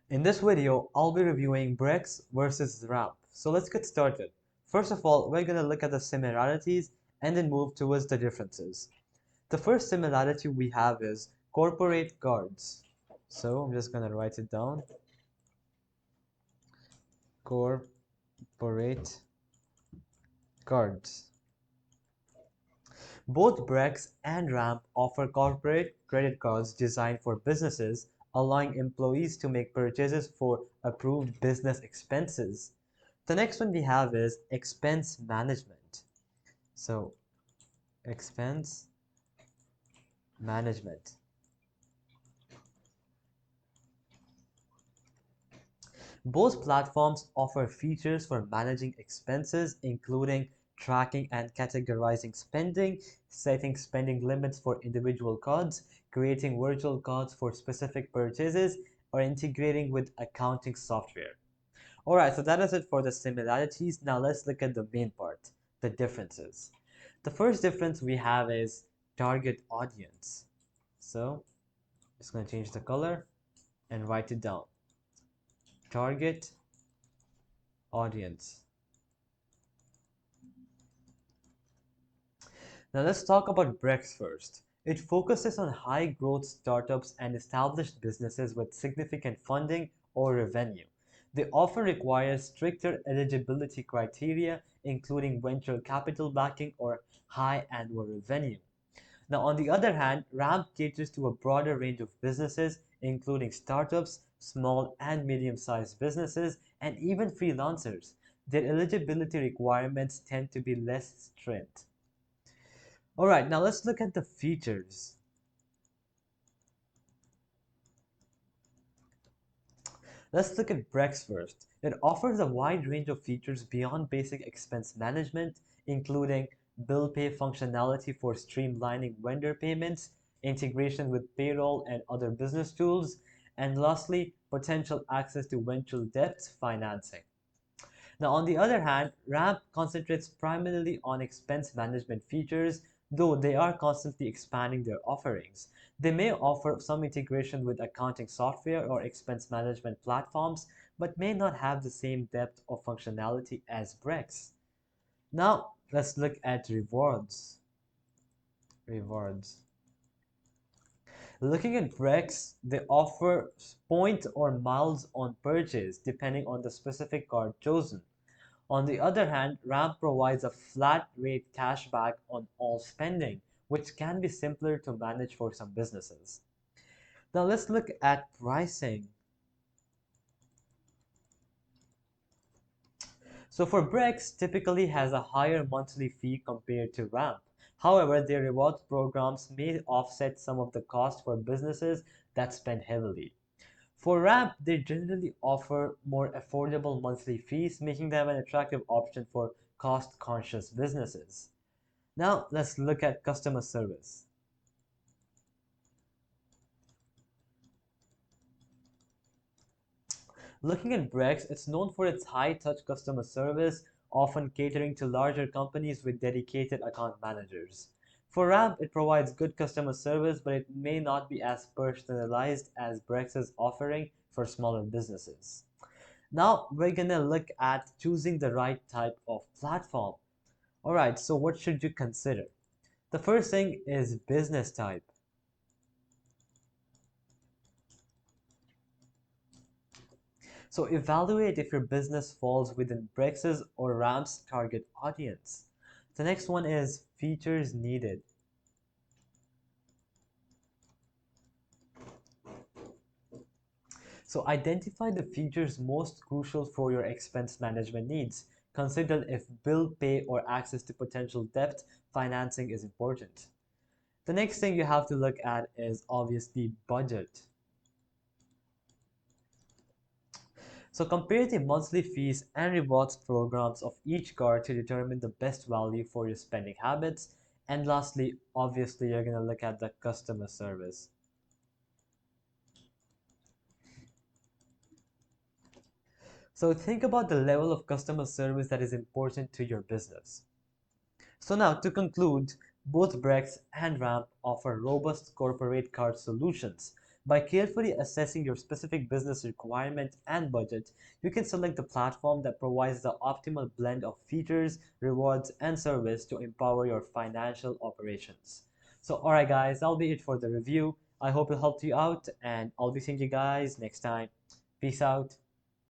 In this video, I'll be reviewing Brex versus Ramp. So let's get started. First of all, we're going to look at the similarities and then move towards the differences. The first similarity we have is corporate cards. So I'm just going to write it down. Corporate cards. Both Brex and Ramp offer corporate credit cards designed for businesses, allowing employees to make purchases for approved business expenses. The next one we have is expense management. So, expense management. Both platforms offer features for managing expenses, including tracking and categorizing spending, setting spending limits for individual cards, creating virtual cards for specific purchases, or integrating with accounting software. Alright, so that is it for the similarities. Now let's look at the main part, the differences. The first difference we have is target audience. So, just going to change the color and write it down. Target audience. Now let's talk about Brex first. It focuses on high growth startups and established businesses with significant funding or revenue. They often require stricter eligibility criteria, including venture capital backing or high annual revenue. Now, on the other hand, Ramp caters to a broader range of businesses, including startups, small and medium sized businesses, and even freelancers. Their eligibility requirements tend to be less strict. Alright, now let's look at the features. Let's look at Brex first. It offers a wide range of features beyond basic expense management, including bill pay functionality for streamlining vendor payments, integration with payroll and other business tools, and lastly, potential access to venture debt financing. Now, on the other hand, Ramp concentrates primarily on expense management features, though they are constantly expanding their offerings. They may offer some integration with accounting software or expense management platforms, but may not have the same depth of functionality as Brex. Now, let's look at rewards. Rewards. Looking at Brex, they offer point or miles on purchase depending on the specific card chosen. On the other hand, Ramp provides a flat rate cashback on all spending, which can be simpler to manage for some businesses. Now let's look at pricing. So for Brex, typically has a higher monthly fee compared to Ramp. However, their rewards programs may offset some of the cost for businesses that spend heavily. For Ramp, they generally offer more affordable monthly fees, making them an attractive option for cost-conscious businesses. Now, let's look at customer service. Looking at Brex, it's known for its high-touch customer service, often catering to larger companies with dedicated account managers. For Ramp, it provides good customer service, but it may not be as personalized as Brex's offering for smaller businesses. Now we're gonna look at choosing the right type of platform. Alright, so what should you consider? The first thing is business type. So evaluate if your business falls within Brex's or Ramp's target audience. The next one is features needed. So identify the features most crucial for your expense management needs. Consider if bill pay or access to potential debt financing is important. The next thing you have to look at is obviously budget. So compare the monthly fees and rewards programs of each card to determine the best value for your spending habits. And lastly, obviously, you're going to look at the customer service. So think about the level of customer service that is important to your business. So now to conclude, both Brex and Ramp offer robust corporate card solutions, By carefully assessing your specific business requirement and budget, you can select the platform that provides the optimal blend of features, rewards, and service to empower your financial operations. So, alright, guys, that'll be it for the review. I hope it helped you out, and I'll be seeing you guys next time. Peace out.